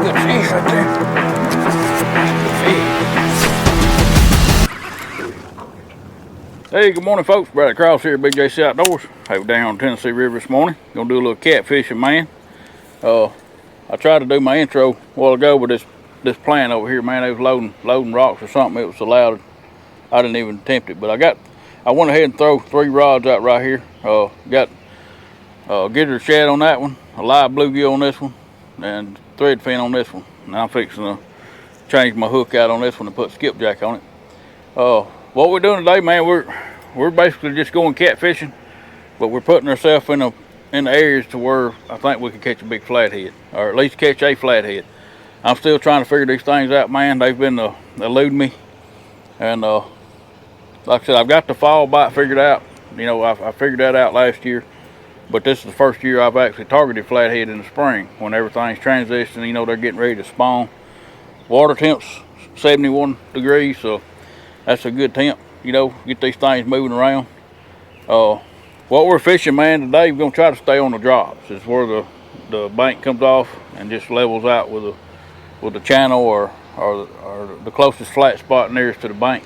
good fish right there. Hey, good morning, folks. Brother Cross here, BJC Outdoors. Hey, we're down on the Tennessee River this morning. Gonna do a little catfishing, man. I tried to do my intro a while ago with this plant over here, man. They was loading rocks or something. It was so loud, I didn't even attempt it. But I went ahead and throw 3 rods out right here. Got gitter shad on that one, a live bluegill on this one, and thread fin on this one. Now I'm fixing to change my hook out on this one and put skipjack on it. What we're doing today, man, we're basically just going catfishing, but we're putting ourselves in the areas to where I think we can catch a big flathead, or at least catch a flathead. I'm still trying to figure these things out, man. They've been eluding me, and like I said, I've got the fall bite figured out. You know, I figured that out last year, but this is the first year I've actually targeted flathead in the spring when everything's transitioning. You know, they're getting ready to spawn. Water temp's 71 degrees, so that's a good temp, you know, get these things moving around. What we're fishing, man, today we're gonna try to stay on the drops. It's where the bank comes off and just levels out with the channel or the closest flat spot nearest to the bank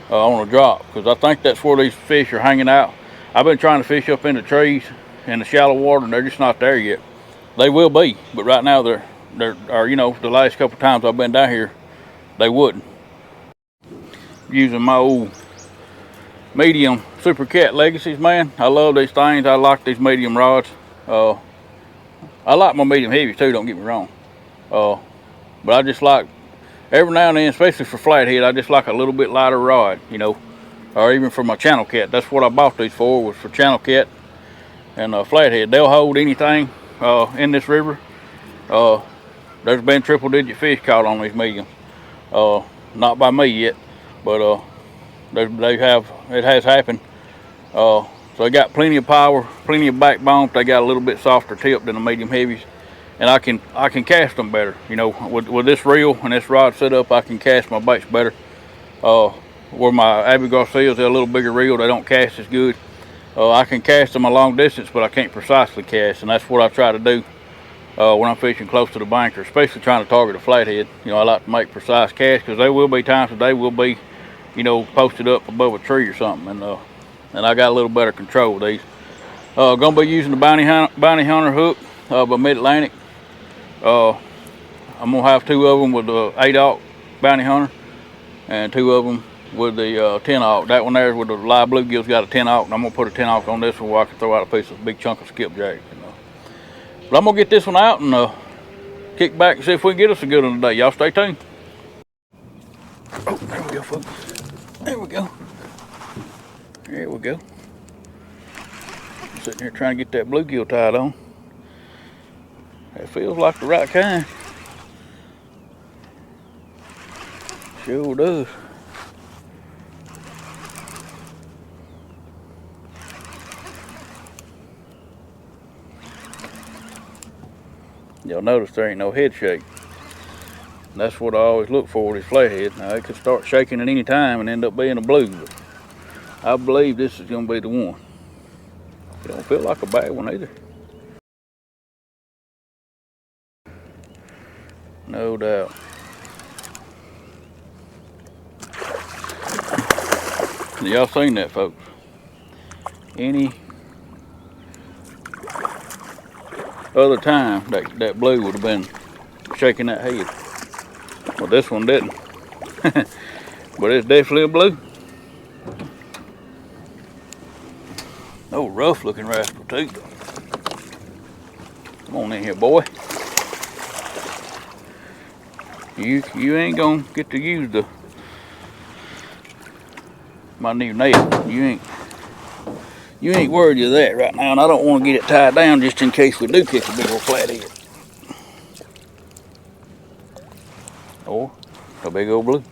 on a drop, because I think that's where these fish are hanging out. I've been trying to fish up in the trees in the shallow water, and they're just not there yet. They will be, but right now they're you know, the last couple times I've been down here, they wouldn't. Using my old medium Super Cat Legacies, man. I love these things. I like these medium rods. I like my medium heavies too, don't get me wrong. But I just like, every now and then, especially for flathead, I just like a little bit lighter rod, you know, or even for my channel cat. That's what I bought these for, was for channel cat and flathead. They'll hold anything in this river. There's been triple-digit fish caught on these mediums. Not by me yet, but it has happened. So they got plenty of power, plenty of backbone. They got a little bit softer tip than the medium heavies, and I can cast them better. You know, with this reel and this rod setup, I can cast my baits better. Where my Abbey Garcias, they're a little bigger reel, they don't cast as good. I can cast them a long distance, but I can't precisely cast, and that's what I try to do when I'm fishing close to the bank, or especially trying to target a flathead. You know, I like to make precise casts, because there will be times that they will be, you know, posted up above a tree or something, and I got a little better control with these. Gonna be using the bounty hunter hook by Mid-Atlantic. I'm gonna have 2 of them with the 8-aught bounty hunter, and 2 of them with the 10-aught. That one there with the live bluegill's got a 10-aught, and I'm gonna put a 10-aught on this one where I can throw out a big chunk of skipjack. But I'm gonna get this one out and kick back and see if we can get us a good one today. Y'all stay tuned. Oh, there we go, folks. There we go. There we go. I'm sitting here trying to get that bluegill tied on. That feels like the right kind. Sure does. Y'all notice there ain't no head shake. That's what I always look for with these flatheads. Now, it could start shaking at any time and end up being a blue, but I believe this is going to be the one. It don't feel like a bad one either. No doubt. Y'all seen that, folks? Any other time that blue would have been shaking that head. Well, this one didn't. But it's definitely a blue. Oh, rough looking rascal too. Come on in here, boy. You ain't gonna get to use my new net. You ain't worried of that right now, and I don't want to get it tied down just in case we do catch a big old flathead. Or a big old blue.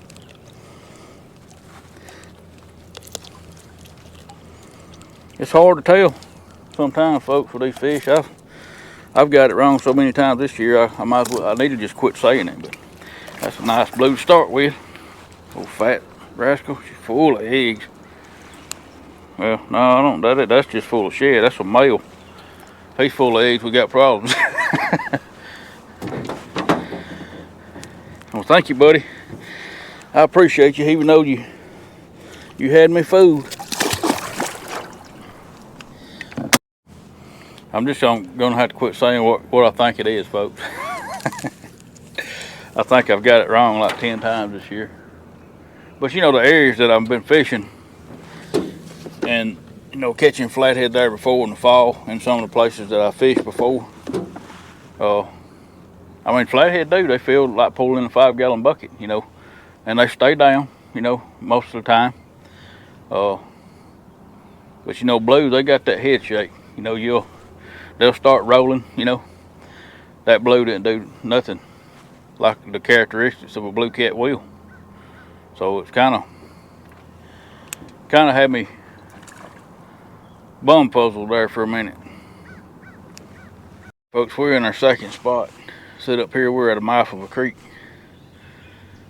It's hard to tell sometimes, folks, with these fish. I've got it wrong so many times this year. I need to just quit saying it, but that's a nice blue to start with. Old fat rascal, she's full of eggs. Well, no, I don't. That's just full of shit. That's a male. He's full of eggs. We got problems. thank you, buddy. I appreciate you, even though you had me fooled. I'm just gonna have to quit saying what I think it is, folks. I think I've got it wrong like 10 times this year. But you know, the areas that I've been fishing and, you know, catching flathead there before in the fall, and some of the places that I fished before, I mean, flathead they feel like pulling a 5-gallon bucket, you know, and they stay down, you know, most of the time. But you know, blue, they got that head shake, you know, they'll start rolling, you know. That blue didn't do nothing like the characteristics of a blue cat will. So it's kind of had me bum puzzled there for a minute. Folks, we're in our second spot. Sit up here, we're at the mouth of a creek.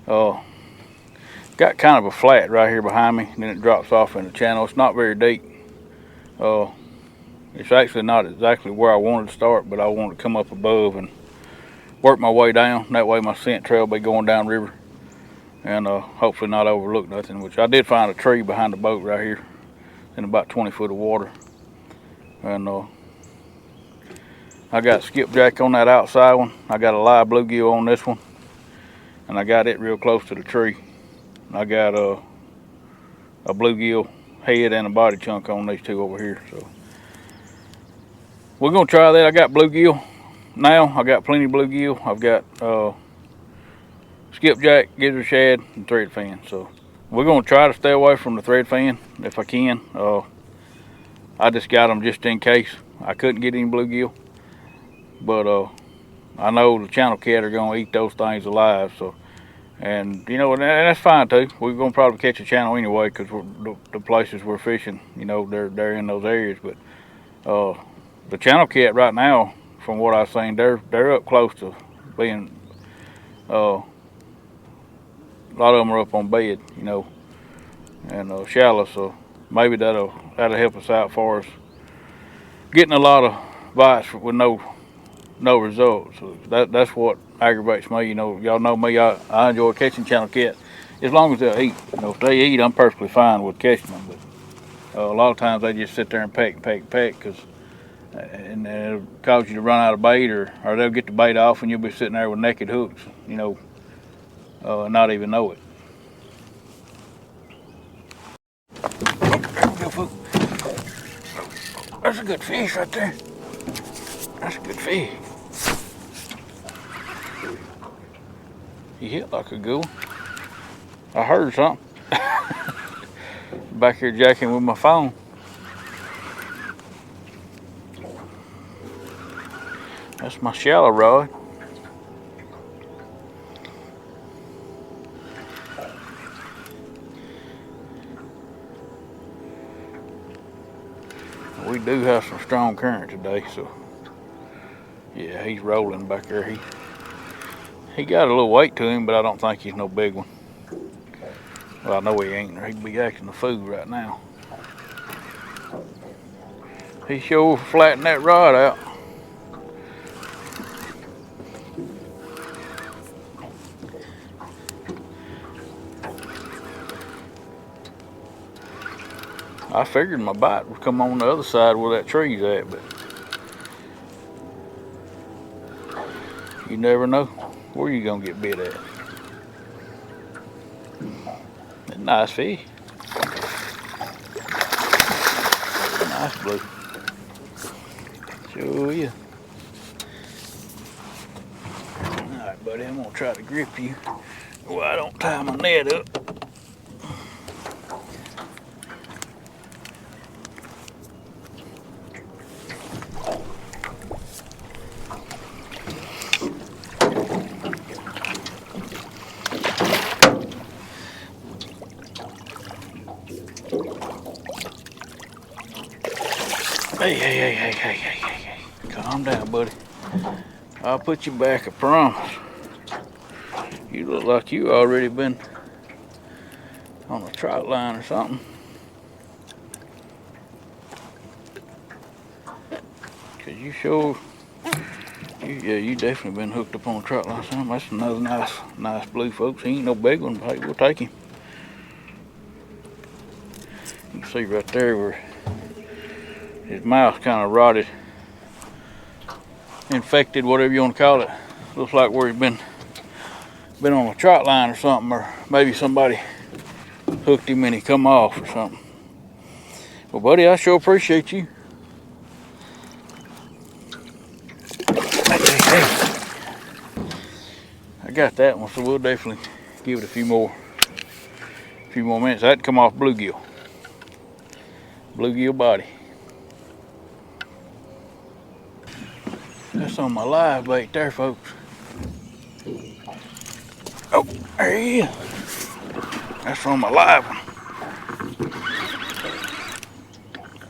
Got kind of a flat right here behind me, and then it drops off in the channel. It's not very deep. It's actually not exactly where I wanted to start, but I wanted to come up above and work my way down. That way my scent trail will be going down river, and hopefully not overlook nothing, which I did find a tree behind the boat right here in about 20 foot of water. And I got skipjack on that outside one. I got a live bluegill on this one, and I got it real close to the tree. I got a bluegill head and a body chunk on these two over here. So we're gonna try that. I got bluegill now. I got plenty of bluegill. I've got skipjack, gizzard shad, and thread fin. So we're gonna try to stay away from the thread fin if I can. I just got them just in case I couldn't get any bluegill. But I know the channel cat are gonna eat those things alive. So, and you know, and that's fine too. We're gonna probably catch a channel anyway, because the places we're fishing, you know, they're in those areas. But the channel cat right now, from what I've seen, they're up close to being. A lot of them are up on bed, you know, and shallow. So maybe that'll help us out for us getting a lot of bites with no results. So that's what aggravates me. You know, y'all know me. I enjoy catching channel cat as long as they'll eat. You know, if they eat, I'm perfectly fine with catching them. But a lot of times they just sit there and peck, and it'll cause you to run out of bait, or they'll get the bait off, and you'll be sitting there with naked hooks, you know, and not even know it. That's a good fish right there. That's a good fish. He hit like a good one. I heard something. Back here jacking with my phone. That's my shallow rod. We do have some strong current today, so yeah, he's rolling back there. He got a little weight to him, but I don't think he's no big one. Well, I know he ain't, or he'd be acting a fool right now. He sure flattened that rod out. I figured my bite would come on the other side where that tree's at, but you never know where you're gonna get bit at. That's a nice fish. Nice blue. Sure is. Alright, buddy, I'm gonna try to grip you. Well, I don't tie my net up. Hey. Calm down, buddy. I'll put you back, I promise. You look like you already been on a trout line or something. Cause you sure You definitely been hooked up on a trout line. Something. That's another nice blue, folks. He ain't no big one, but hey, we'll take him. You can see right there where his mouth kind of rotted, infected, whatever you want to call it. Looks like where he's been on a trout line or something, or maybe somebody hooked him and he come off or something. Well, buddy, I sure appreciate you. Hey. I got that one, so we'll definitely give it a few more minutes. That come off bluegill body. That's on my live bait there, folks. Oh, there he is. That's on my live one.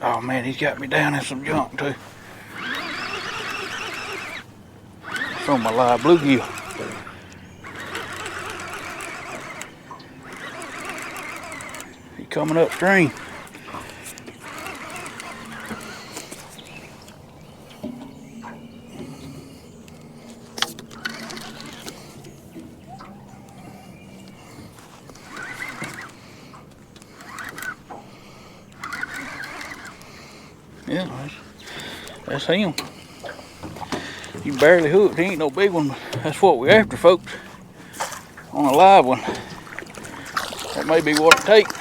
Oh man, he's got me down in some junk too. It's on my live bluegill. He's coming upstream. Yeah, that's him. He barely hooked. He ain't no big one, but that's what we're after, folks. On a live one. That may be what it takes.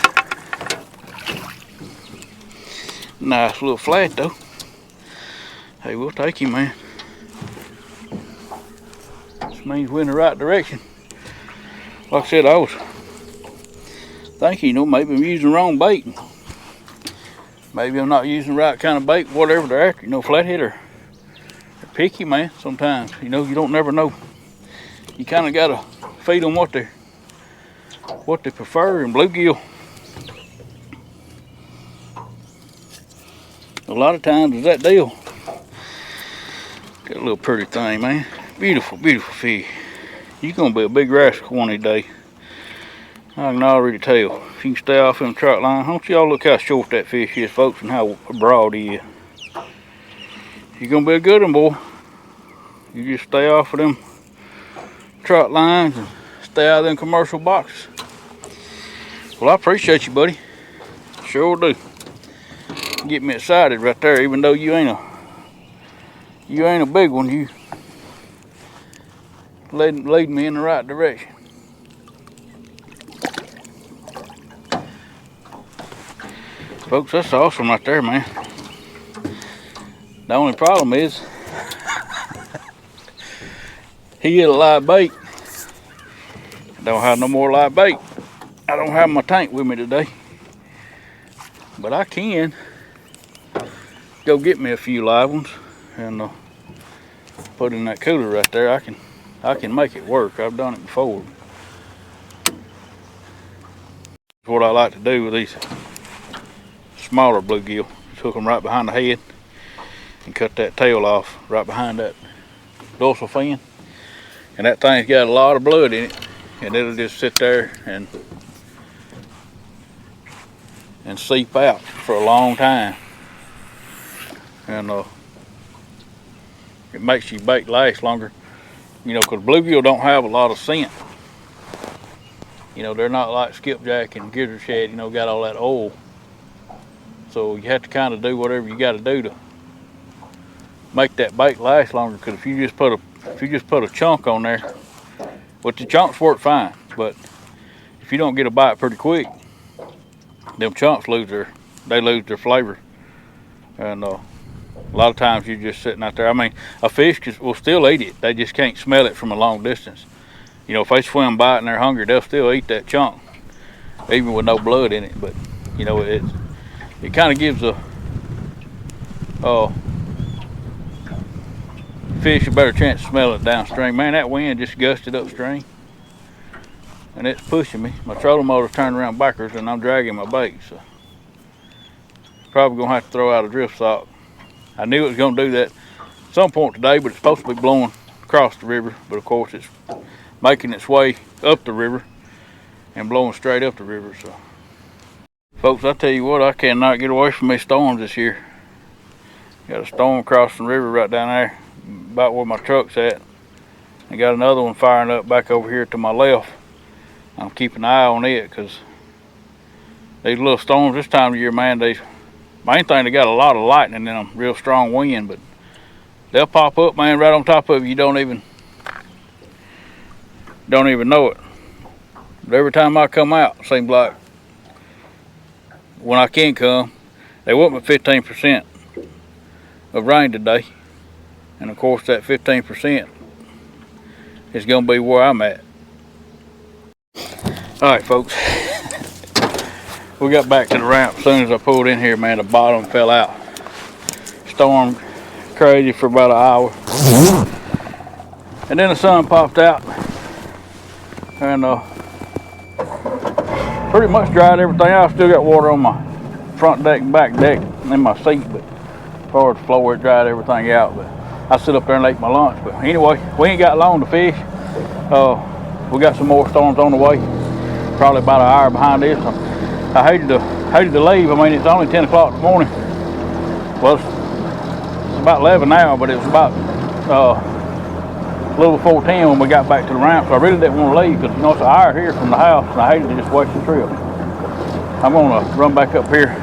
Nice little flat though. Hey, we'll take him, man. This means we're in the right direction. Like I said, I was thinking, maybe I'm using the wrong bait. Maybe I'm not using the right kind of bait, whatever they're after. Flathead are picky, man, sometimes. You don't never know. You kind of got to feed them what they prefer. And bluegill, a lot of times is that deal. Got a little pretty thing, man. Beautiful, beautiful fish. You're going to be a big rascal one of these days. I can already tell. If you can stay off them trout line, don't y'all look how short that fish is, folks, and how broad he is. You're gonna be a good one, boy. You just stay off of them trout lines and stay out of them commercial boxes. Well, I appreciate you, buddy. Sure do. Get me excited right there, even though you ain't a big one. You lead me in the right direction. Folks, that's awesome right there, man. The only problem is he hit a live bait. I don't have no more live bait. I don't have my tank with me today, but I can go get me a few live ones and put in that cooler right there. I can make it work. I've done it before. That's what I like to do with these smaller bluegill. Just hook them right behind the head and cut that tail off right behind that dorsal fin. And that thing's got a lot of blood in it, and it'll just sit there and seep out for a long time. And it makes your bait last longer. Because bluegill don't have a lot of scent. They're not like skipjack and gizzard shad, got all that oil. So you have to kind of do whatever you got to do to make that bait last longer. Because if you just put a chunk on there, well, the chunks work fine, but if you don't get a bite pretty quick, them chunks lose their flavor. And a lot of times you're just sitting out there. I mean, a fish will still eat it. They just can't smell it from a long distance. If they swim by it and they're hungry, they'll still eat that chunk, even with no blood in it. But it kind of gives a fish a better chance to smell it downstream. Man, that wind just gusted upstream, and it's pushing me. My trolling motor turned around backwards, and I'm dragging my bait. So probably gonna have to throw out a drift sock. I knew it was gonna do that at some point today, but it's supposed to be blowing across the river. But of course, it's making its way up the river and blowing straight up the river. So, folks, I tell you what, I cannot get away from these storms this year. Got a storm crossing the river right down there. about where my truck's at. I got another one firing up back over here to my left. I'm keeping an eye on it because these little storms this time of year, man, main thing, they got a lot of lightning in them, real strong wind, but they'll pop up, man, right on top of you. You don't even know it. But every time I come out, it seems like when I can come, they want me 15% of rain today. And of course that 15% is gonna be where I'm at. All right, folks. We got back to the ramp. As soon as I pulled in here, man, the bottom fell out. Stormed crazy for about an hour. And then the sun popped out and pretty much dried everything out. Still got water on my front deck and back deck and in my seat, but as far as the floor, it dried everything out. But I sit up there and ate my lunch. But anyway, we ain't got long to fish. We got some more storms on the way. Probably about an hour behind this. I hated to leave. I mean, it's only 10 o'clock in the morning. Well, it's about 11 now, but it was about a little before 10 when we got back to the ramp. So I really didn't want to leave because, you know, it's an hour here from the house, and I hated to just waste the trip. I'm going to run back up here.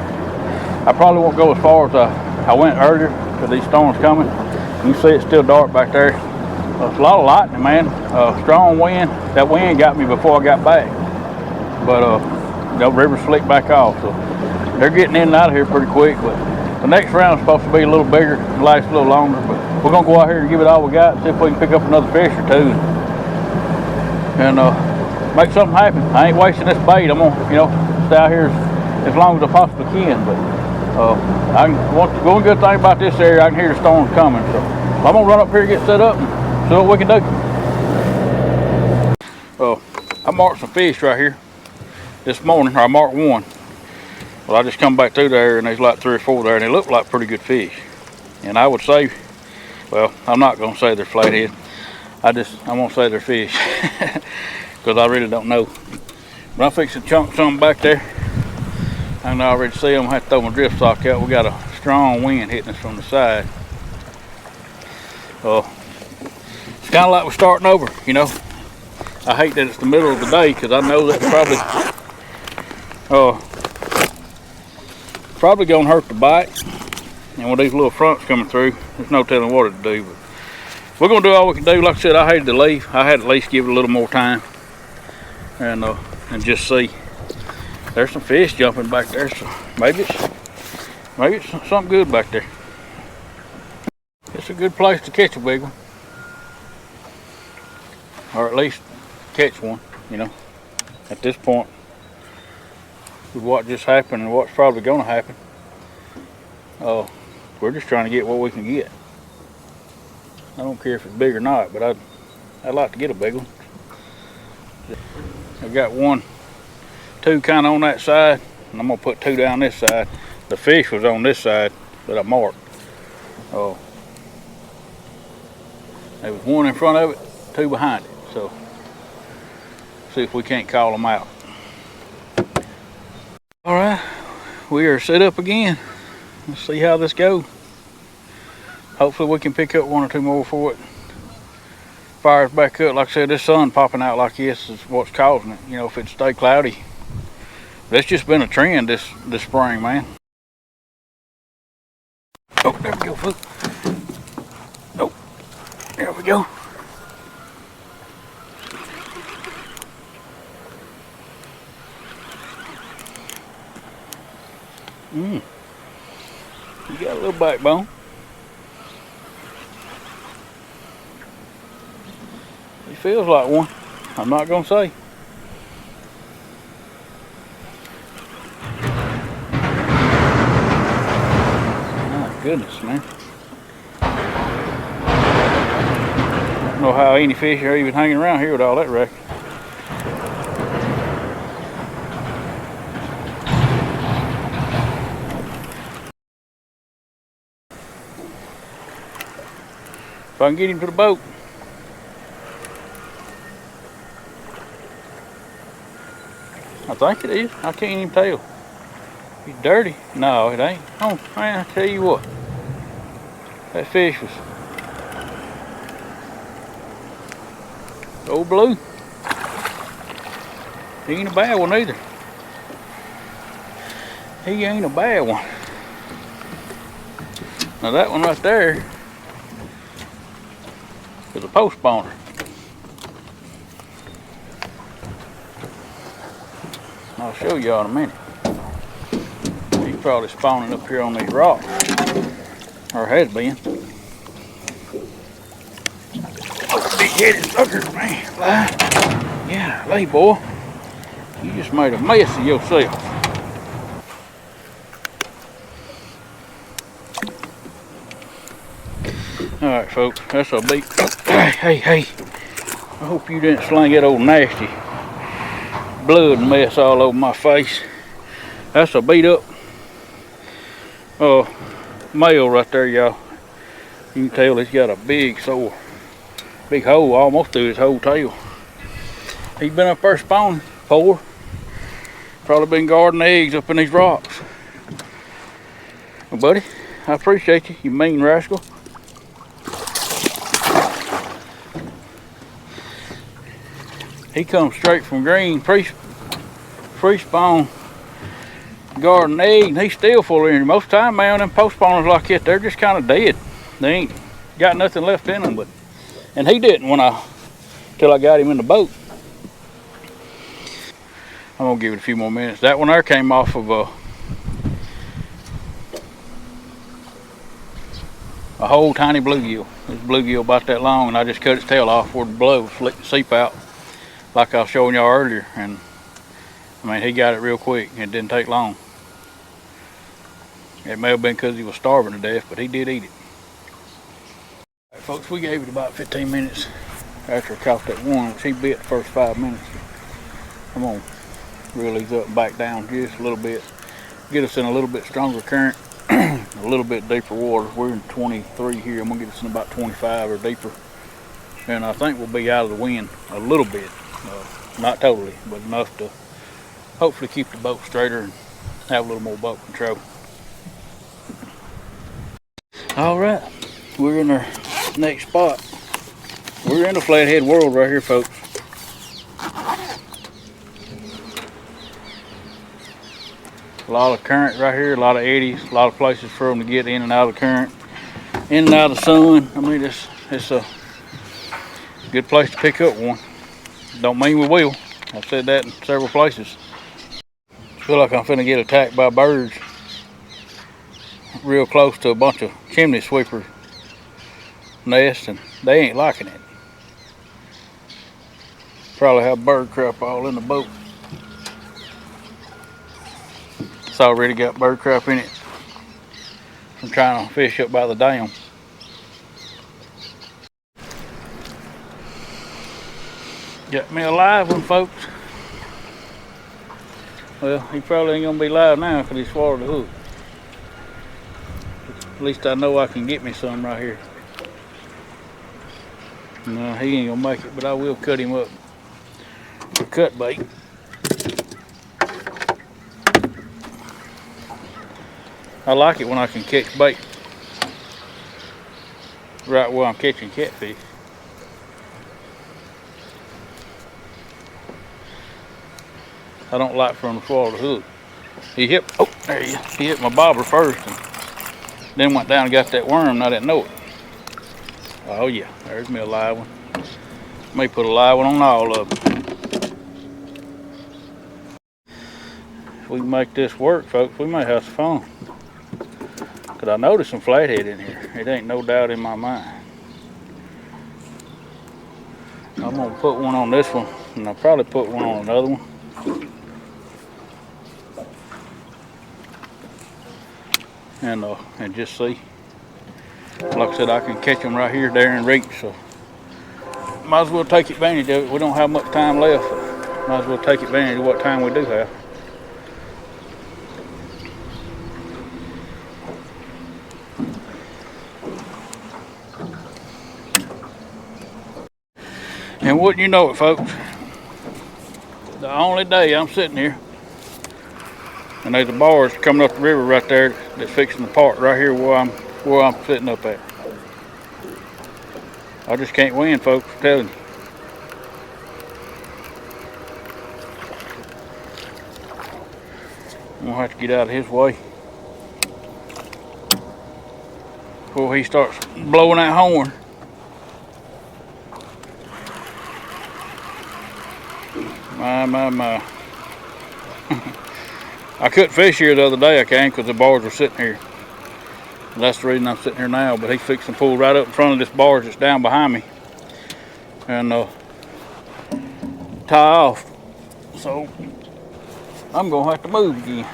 I probably won't go as far as I went earlier because these storms coming. You can see it's still dark back there. It's a lot of lightning, man. Strong wind. That wind got me before I got back. But the river slicked back off, so they're getting in and out of here pretty quick. But the next round is supposed to be a little bigger, last a little longer. But we're gonna go out here and give it all we got, and see if we can pick up another fish or two, and make something happen. I ain't wasting this bait. I'm gonna, you know, stay out here as long as I possibly can. But one good thing about this area, I can hear the storms coming. So I'm gonna run up here and get set up and see what we can do. I marked some fish right here this morning, or I marked one. Well, I just come back through there and there's like 3 or 4 there, and they look like pretty good fish. And I would say, well, I'm not gonna say they're flathead. I'm gonna say they're fish because I really don't know. But I'm fixing to chunk some back there. I can already see them. I have to throw my drift sock out. We got a strong wind hitting us from the side. It's kind of like we're starting over, you know. I hate that it's the middle of the day because I know that's probably gonna hurt the bite. And with these little fronts coming through, there's no telling what to do. But we're gonna do all we can do. Like I said, I hated to leave. I had to at least give it a little more time and just see. There's some fish jumping back there, so maybe it's something good back there. It's a good place to catch a big one, or at least catch one, you know, at this point with what just happened and what's probably going to happen. We're just trying to get what we can get. I don't care if it's big or not, but I'd like to get a big one. I've got 1, 2 kind of on that side, and I'm gonna put 2 down this side. The fish was on this side that I marked. There was 1 in front of it, 2 behind it. So see if we can't call them out. All right, we are set up again. Let's see how this goes. Hopefully we can pick up 1 or 2 more before it fires back up. Like I said, this sun popping out like this is what's causing it. You know, if it stay cloudy. That's just been a trend this spring, man. Oh, there we go, folks. Oh, there we go. You got a little backbone. He feels like one. I'm not gonna say. My goodness, man. I don't know how any fish are even hanging around here with all that wreck. If I can get him to the boat. I think it is. I can't even tell. He's dirty. No, it ain't. Oh, man, I tell you what. That fish was Old Blue. He ain't a bad one either. He ain't a bad one. Now that one right there is a post spawner. I'll show y'all in a minute. He's probably spawning up here on these rocks, or has been. Oh, big-headed sucker, man. Yeah, lay boy. You just made a mess of yourself. All right, folks, that's a beat. Hey. I hope you didn't sling that old nasty blood mess all over my face. That's a beat up male right there, y'all. You can tell he's got a big hole almost through his whole tail. He's been up there spawning, poor. Probably been guarding eggs up in these rocks. Well, buddy, I appreciate you, you mean rascal. He comes straight from green, pre-spawn, garden egg, and he's still full of energy. Most of the time, man, them post spawners like that, they're just kind of dead. They ain't got nothing left in them, and he didn't till I got him in the boat. I'm gonna give it a few more minutes. That one there came off of a whole tiny bluegill. This bluegill about that long, and I just cut its tail off where the blood would seep out, like I was showing y'all earlier. And I mean, he got it real quick. It didn't take long. It may have been because he was starving to death, but he did eat it. All right, folks, we gave it about 15 minutes after I caught that one, which he bit the first 5 minutes. I'm gonna reel these up and back down just a little bit, get us in a little bit stronger current, a little bit deeper water. We're in 23 here. I'm gonna get us in about 25 or deeper, and I think we'll be out of the wind a little bit, not totally, but enough to hopefully keep the boat straighter and have a little more boat control. All right, we're in our next spot. We're in the flathead world right here, folks. A lot of current right here, a lot of eddies, a lot of places for them to get in and out of the current, in and out of the sun. I mean, it's a good place to pick up one. Don't mean we will. I've said that in several places. I feel like I'm finna get attacked by birds real close to a bunch of chimney sweeper nests, and they ain't liking it. Probably have bird crap all in the boat. It's already got bird crap in it. I'm trying to fish up by the dam. Got me a live one, folks. Well, he probably ain't gonna be live now because he swallowed the hook. At least I know I can get me some right here. No, he ain't gonna make it, but I will cut him up for cut bait. I like it when I can catch bait right where I'm catching catfish. I don't like for him to swallow the hook. He hit, oh, there he is. He hit my bobber first, and then went down and got that worm, and I didn't know it. Oh yeah, there's me a live one. May put a live one on all of them. If we can make this work, folks, we may have some fun. Cause I noticed some flathead in here. It ain't no doubt in my mind. I'm gonna put one on this one, and I'll probably put one on another one. And just see. Like I said, I can catch them right here, there, in reach. So might as well take advantage of it. We don't have much time left. So might as well take advantage of what time we do have. And wouldn't you know it, folks, the only day I'm sitting here, and there's a bars coming up the river right there that's fixing the part right here where I'm sitting up at. I just can't win, folks, I'm telling you. I'm gonna have to get out of his way before he starts blowing that horn. My. I couldn't fish here the other day, I can, because the bars were sitting here. And that's the reason I'm sitting here now, but he's fixing to pull right up in front of this barge that's down behind me and tie off. So I'm gonna have to move again.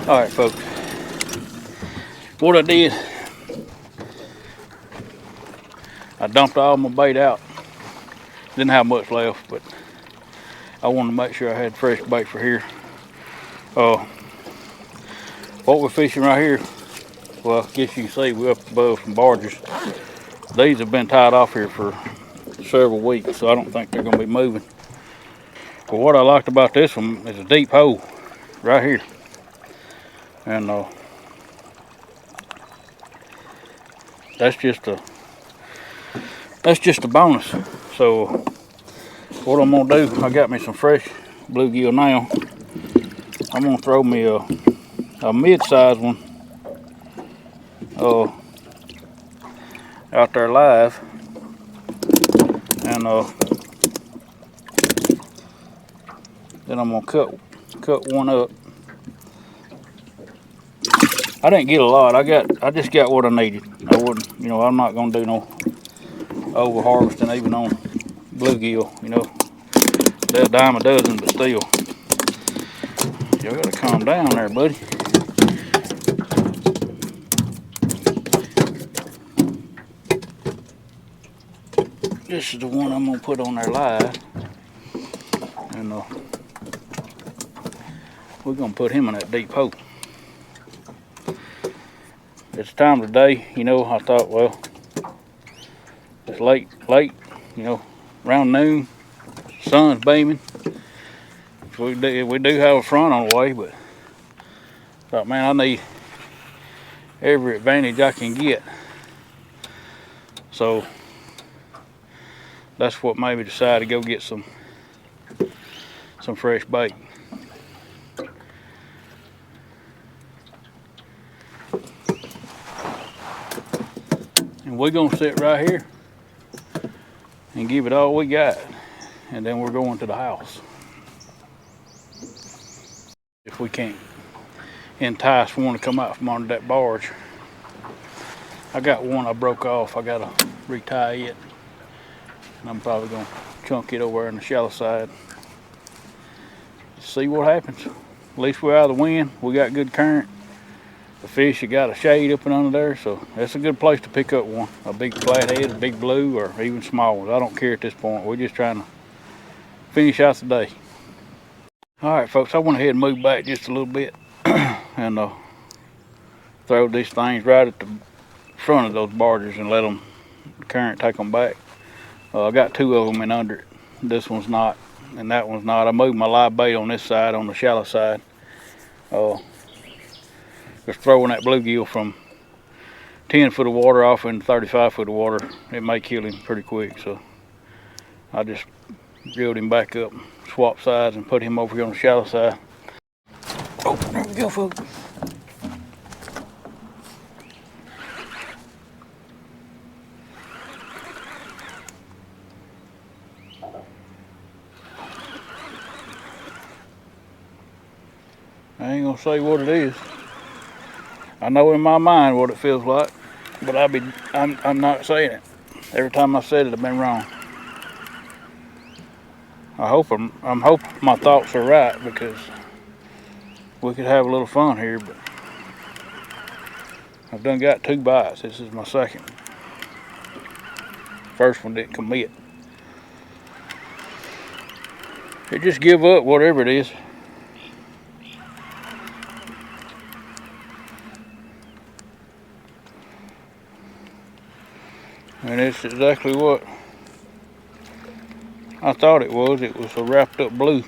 All right, folks. What I did, I dumped all my bait out. Didn't have much left, but I wanted to make sure I had fresh bait for here. What we're fishing right here, well, I guess you can see we're up above some barges. These have been tied off here for several weeks, so I don't think they're gonna be moving. But what I liked about this one is a deep hole right here. And that's just a bonus. So what I'm gonna do, I got me some fresh bluegill now. I'm gonna throw me a mid-sized one out there live, and then I'm gonna cut one up. I didn't get a lot. I just got what I needed. I wouldn't, I'm not gonna do no over harvesting even on bluegill. They're a dime a dozen, but still. You gotta calm down there, buddy. This is the one I'm gonna put on there live, and we're gonna put him in that deep hole. It's time of the day, I thought, well, it's late, around noon, sun's beaming. We do have a front on the way, but thought, man, I need every advantage I can get. So that's what made me decide to go get some fresh bait. And we're gonna sit right here and give it all we got, and then we're going to the house. If we can't entice one to come out from under that barge. I got one I broke off. I gotta retie it, and I'm probably gonna chunk it over in the shallow side. See what happens. At least we're out of the wind. We got good current. The fish have got a shade up and under there, so that's a good place to pick up one. A big flathead, a big blue, or even small ones. I don't care at this point. We're just trying to finish out the day. All right, folks, I went ahead and moved back just a little bit and throw these things right at the front of those barges and let the current take them back. I got two of them in under it. This one's not, and that one's not. I moved my live bait on this side, on the shallow side. Just throwing that bluegill from 10 foot of water off into 35 foot of water, it may kill him pretty quick. So I just reeled him back up, swap sides, and put him over here on the shallow side. Oh, there we go, folks. I ain't gonna say what it is. I know in my mind what it feels like, but I'm not saying it. Every time I said it, I've been wrong. I'm hoping my thoughts are right, because we could have a little fun here, but I've done got 2 bites. This is my second. First one didn't commit. It just give up, whatever it is. And it's exactly what I thought it was. It was a wrapped up blue.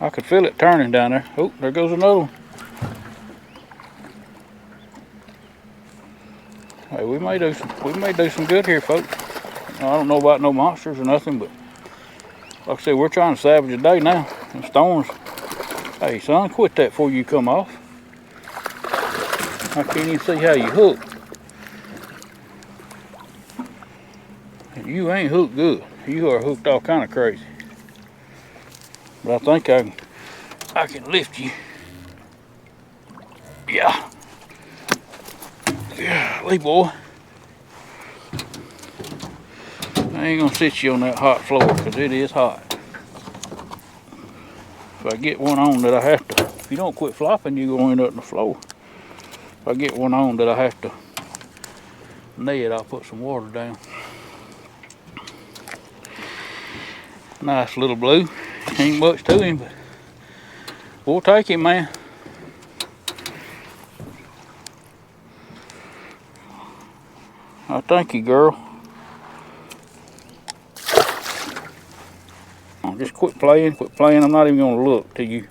I could feel it turning down there. Oh, there goes another one. Hey, we may do some good here, folks. I don't know about no monsters or nothing, but Like I said, we're trying to salvage the day now. The storms. Hey, son, quit that before you come off. I can't even see how you hook. You ain't hooked good. You are hooked all kind of crazy. But I think I can lift you. Yeah. Golly, boy. I ain't gonna sit you on that hot floor because it is hot. If I get one on that I have to, if you don't quit flopping, you're gonna end up on the floor. If I get one on that I have to net, I'll put some water down. Nice little blue. Ain't much to him, but we'll take him, man. I thank you, girl. Just quit playing, quit playing. I'm not even gonna look till you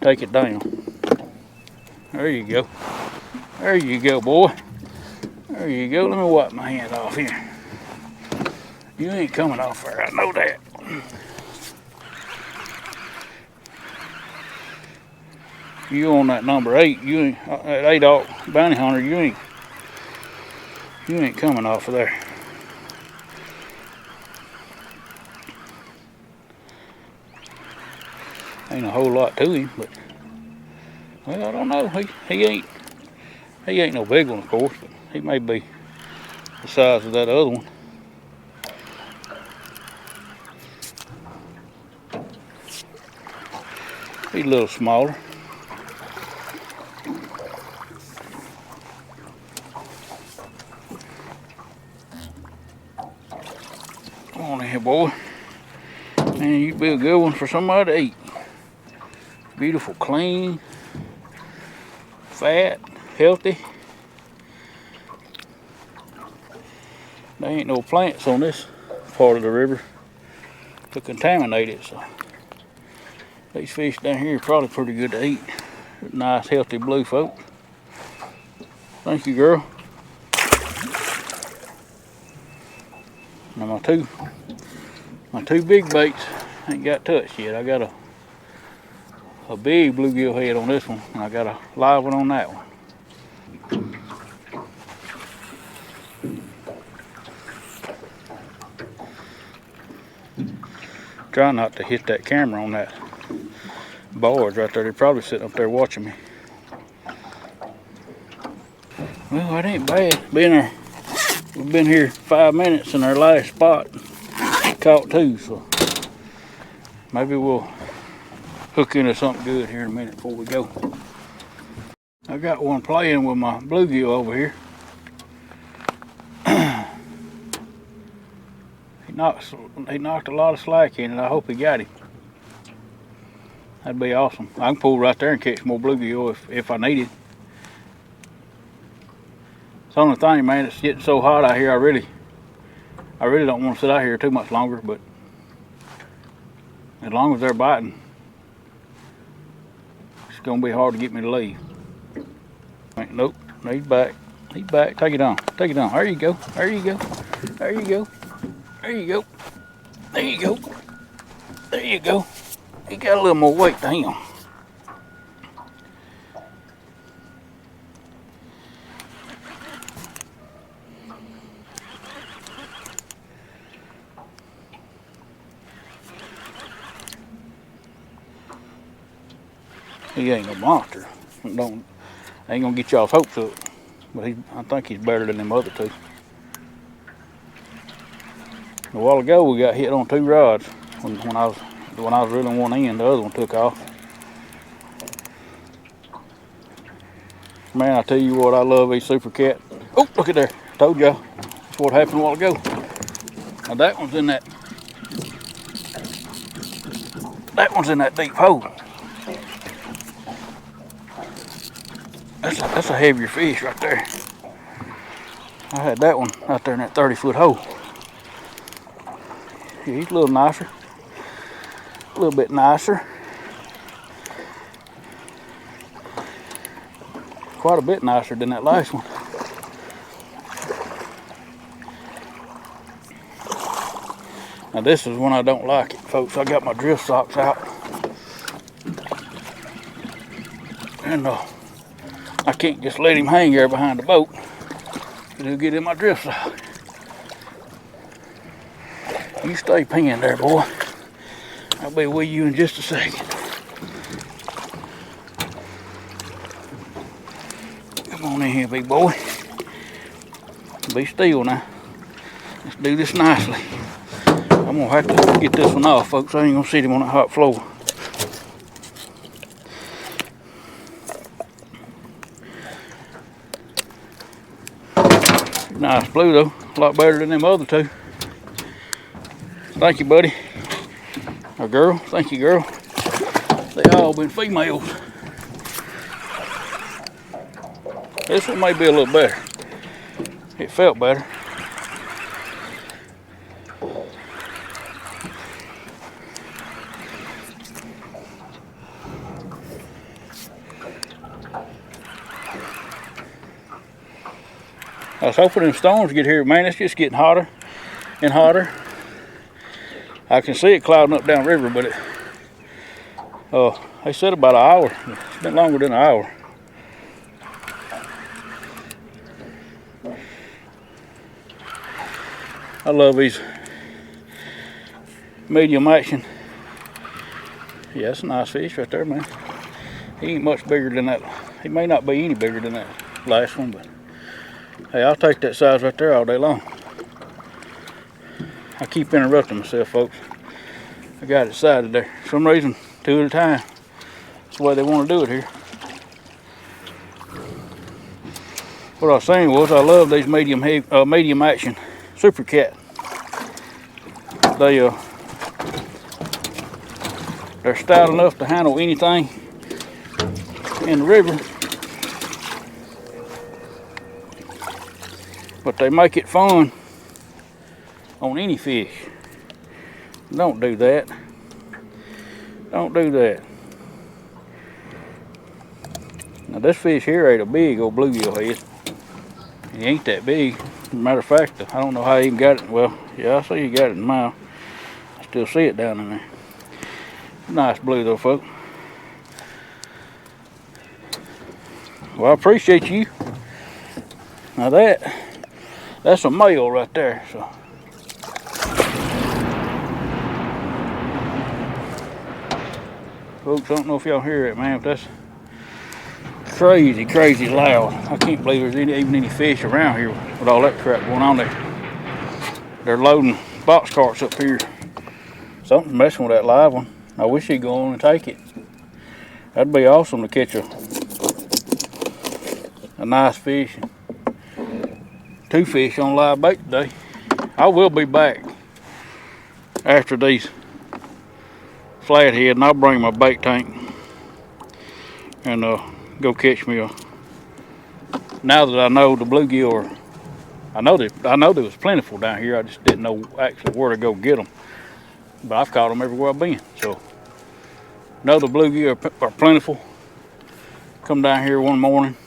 take it down. There you go. There you go, boy. There you go. Let me wipe my hand off here. You ain't coming off there, I know that. You on that number 8, you ain't that 8 bounty hunter, you ain't coming off of there. Ain't a whole lot to him, but well, I don't know. He ain't no big one, of course, but he may be the size of that other one. He's a little smaller. Come on in here, boy. Man, you'd be a good one for somebody to eat. Beautiful, clean, fat, healthy. There ain't no plants on this part of the river to contaminate it, so these fish down here are probably pretty good to eat. Nice, healthy blue, folks. Thank you, girl. Now my two big baits ain't got touched yet. I got a big bluegill head on this one, and I got a live one on that one. Try not to hit that camera on that barge right there. They're probably sitting up there watching me. Well, that ain't bad. We've been here 5 minutes in our last spot. Caught 2, so maybe we'll hook into something good here in a minute before we go. I got one playing with my bluegill over here. He knocked a lot of slack in it. I hope he got him. That'd be awesome. I can pull right there and catch more bluegill if I need it. It's the only thing, man, it's getting so hot out here. I really don't want to sit out here too much longer, but as long as they're biting, it's gonna be hard to get me to leave. Nope, he's back. He's back. Take it on. Take it on. There you go. There you go. There you go. There you go. There you go. There you go. He got a little more weight to him. He ain't no monster. Ain't gonna get y'all's hopes up. But I think he's better than them other two. A while ago we got hit on 2 rods when I was reeling one in, the other one took off. Man, I tell you what, I love these super cat. Oh, look at there. Told y'all. That's what happened a while ago. Now that one's in that deep hole. That's a heavier fish right there. I had that one out there in that 30-foot hole. Yeah, he's a little nicer. A little bit nicer. Quite a bit nicer than that last one. Now this is when I don't like it, folks. I got my drift socks out. And I can't just let him hang there behind the boat. He'll get in my drift sock. You stay pinned there, boy. I'll be with you in just a second. Come on in here, big boy. Be still now. Let's do this nicely. I'm gonna have to get this one off, folks. I ain't gonna sit him on that hot floor. Nice blue though, a lot better than them other two. Thank you, buddy. Or girl, thank you, girl. They all been females. This one may be a little better. It felt better. I was hoping them storms get here, man. It's just getting hotter and hotter. I can see it clouding up downriver, but they said about an hour. It's been longer than an hour. I love these medium action. Yeah, that's a nice fish right there, man. He ain't much bigger than that. He may not be any bigger than that last one, but hey, I'll take that size right there all day long. I keep interrupting myself, folks. I got it sighted there. For some reason, 2 at a time. That's the way they want to do it here. What I was saying was, I love these medium action Super Cat. They're stout enough to handle anything in the river, but they make it fun on any fish. Don't do that. Don't do that. Now this fish here ain't a big old bluegill head. He ain't that big. Matter of fact, I don't know how he even got it. Well, yeah, I see he got it in the mouth. I still see it down in there. Nice blue though, folks. Well, I appreciate you. Now that's a male right there. So folks, I don't know if y'all hear it, man, but that's crazy, crazy loud. I can't believe there's even any fish around here with all that crap going on there. They're loading box carts up here. Something's messing with that live one. I wish he'd go on and take it. That'd be awesome to catch a nice fish. 2 fish on live bait today. I will be back after these flathead, and I'll bring my bait tank and go catch me a. Now that I know the bluegill, I know there was plentiful down here. I just didn't know actually where to go get them. But I've caught them everywhere I've been. So know the bluegill are plentiful. Come down here one morning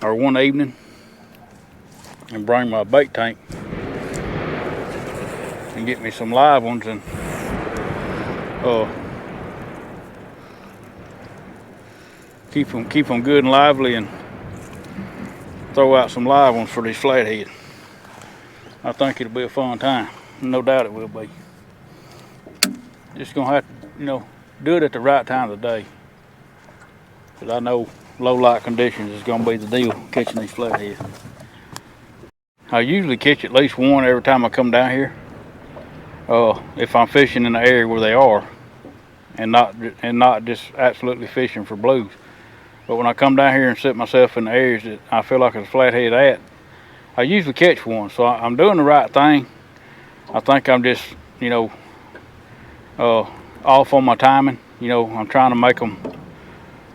or one evening and bring my bait tank and get me some live ones and keep them good and lively and throw out some live ones for these flathead. I think it'll be a fun time. No doubt it will be. Just gonna have to, do it at the right time of the day. Cause I know low light conditions is gonna be the deal catching these flathead. I usually catch at least one every time I come down here. If I'm fishing in the area where they are, and not just absolutely fishing for blues. But when I come down here and set myself in the areas that I feel like it's a flathead at, I usually catch one. So I'm doing the right thing. I think I'm just, off on my timing. I'm trying to make them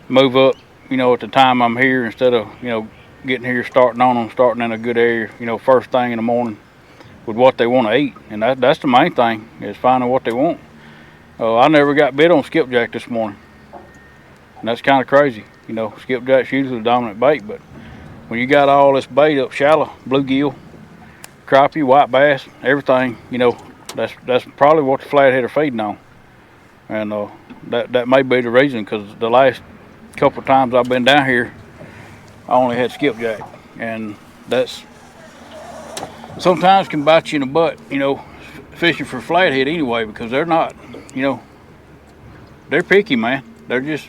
move up, at the time I'm here instead of, getting here, starting in a good area, first thing in the morning with what they want to eat. And that's the main thing, is finding what they want. I never got bit on skipjack this morning. And that's kind of crazy. Skipjack's usually the dominant bait, but when you got all this bait up shallow, bluegill, crappie, white bass, everything, That's probably what the flathead are feeding on, and that may be the reason. Because the last couple of times I've been down here, I only had skipjack, and that's sometimes can bite you in the butt. You know, fishing for flathead anyway, because they're not, you know, they're picky, man. They're just,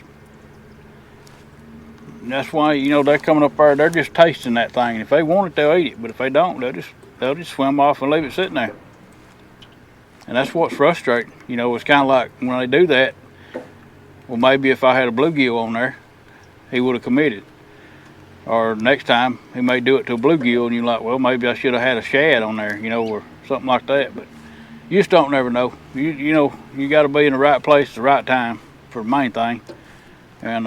that's why, you know, they're coming up there, they're just tasting that thing. If they want it, they'll eat it, but if they don't, they'll just swim off and leave it sitting there. And that's what's frustrating. You know, it's kind of like when they do that, well, maybe if I had a bluegill on there, he would have committed. Or next time, he may do it to a bluegill, and you're like, well, maybe I should have had a shad on there, you know, or something like that. But you just don't never know. You know, you got to be in the right place at the right time for the main thing. And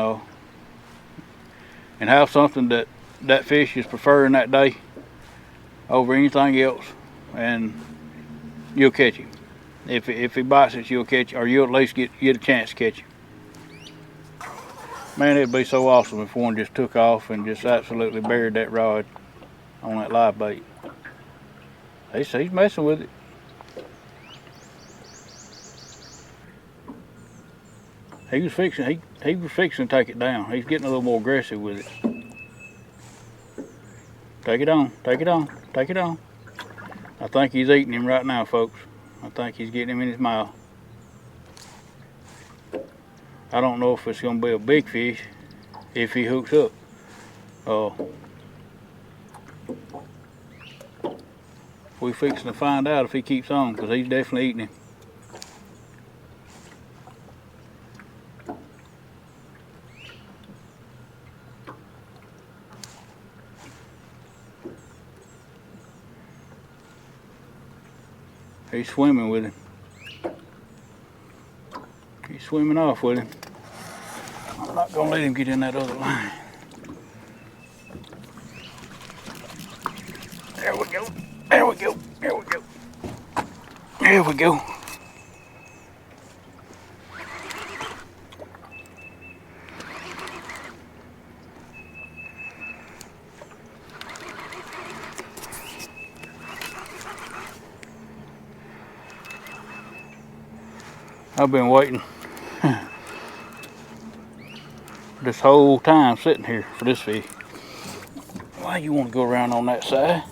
have something that fish is preferring that day over anything else, and you'll catch him. If he bites it, you'll catch, or you'll at least get a chance to catch him. Man, it'd be so awesome if one just took off and just absolutely buried that rod on that live bait. He's messing with it. He was fixing to take it down. He's getting a little more aggressive with it. Take it on, take it on, take it on. I think he's eating him right now, folks. I think he's getting him in his mouth. I don't know if it's going to be a big fish if he hooks up. We're fixing to find out if he keeps on, because he's definitely eating him. He's swimming with him. He's swimming off with him. I'm not going to let him get in that other line. There we go. There we go. There we go. There we go. I've been waiting this whole time sitting here for this fish. Why you want to go around on that side?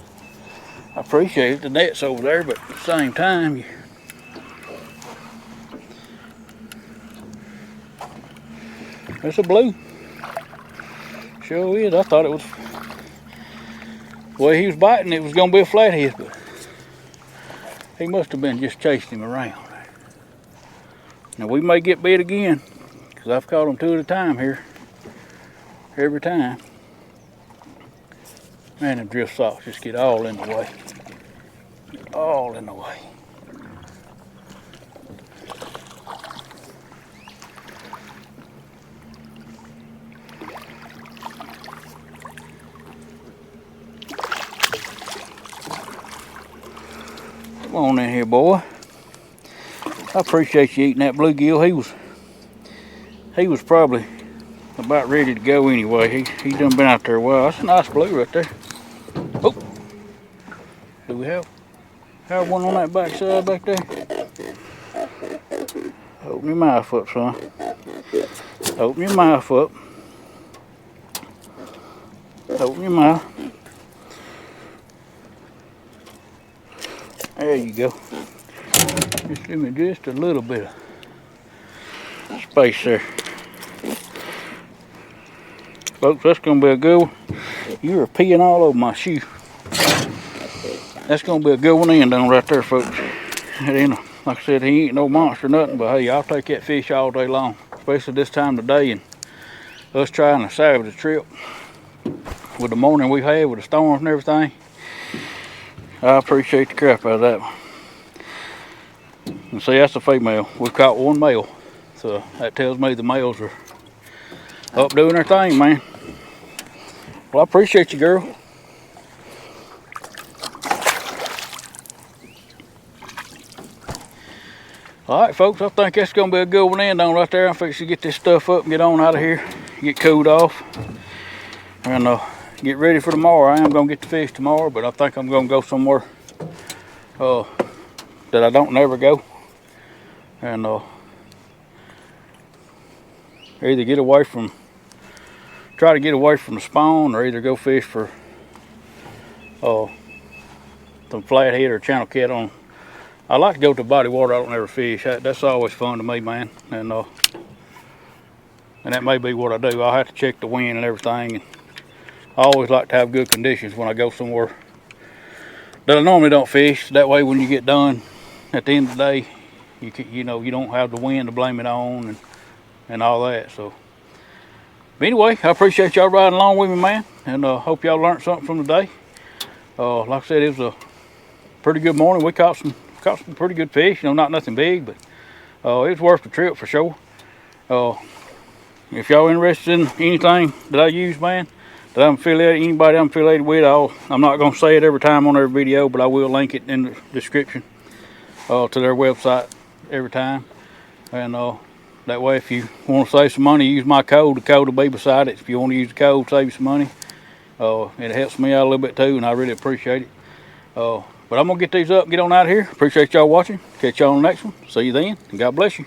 I appreciate it, the net's over there, but at the same time, it's a blue. Sure is. I thought it was, the way he was biting, it was going to be a flathead, but he must have been just chasing him around. Now we may get bit again, because I've caught them 2 at a time here, every time. Man, them drift socks just get all in the way. All in the way. Come on in here, boy. I appreciate you eating that bluegill. He was probably about ready to go anyway. He done been out there a while. That's a nice blue right there. Oh, do we have one on that back side back there? Open your mouth up, son. Open your mouth up. Open your mouth. There you go. Just give me just a little bit of space there. Folks, that's going to be a good one. You are peeing all over my shoe. That's going to be a good one in down right there, folks. And, like I said, he ain't no monster or nothing, but hey, I'll take that fish all day long, especially this time of day and us trying to salvage the trip with the morning we had with the storms and everything. I appreciate the crap out of that one. And see, that's a female. We've caught one male, so that tells me the males are up doing their thing, man. Well, I appreciate you, girl. All right, folks, I think that's going to be a good one end on right there. I'm fixing to get this stuff up and get on out of here, get cooled off, and get ready for tomorrow. I am going to get the fish tomorrow, but I think I'm going to go somewhere that I don't never go. And either try to get away from the spawn, or either go fish for some flathead or channel cat on. I like to go to body water I don't ever fish. That's always fun to me, man. And that may be what I do. I'll have to check the wind and everything. And I always like to have good conditions when I go somewhere that I normally don't fish. That way when you get done at the end of the day, you know, you don't have the wind to blame it on and all that. So but anyway, I appreciate y'all riding along with me, man, and hope y'all learned something from today. Like I said, it was a pretty good morning. We caught some pretty good fish. You know, not nothing big, but it was worth the trip for sure. If y'all interested in anything that I use, man, that I'm affiliated, anybody I'm affiliated with, I'm not gonna say it every time on every video, but I will link it in the description to their website every time. And that way, if you want to save some money, use my code. The code will be beside it. If you want to use the code, save you some money. It helps me out a little bit too, and I really appreciate it. But I'm gonna get these up and get on out of here. Appreciate y'all watching. Catch y'all on the next one. See you then, and God bless you.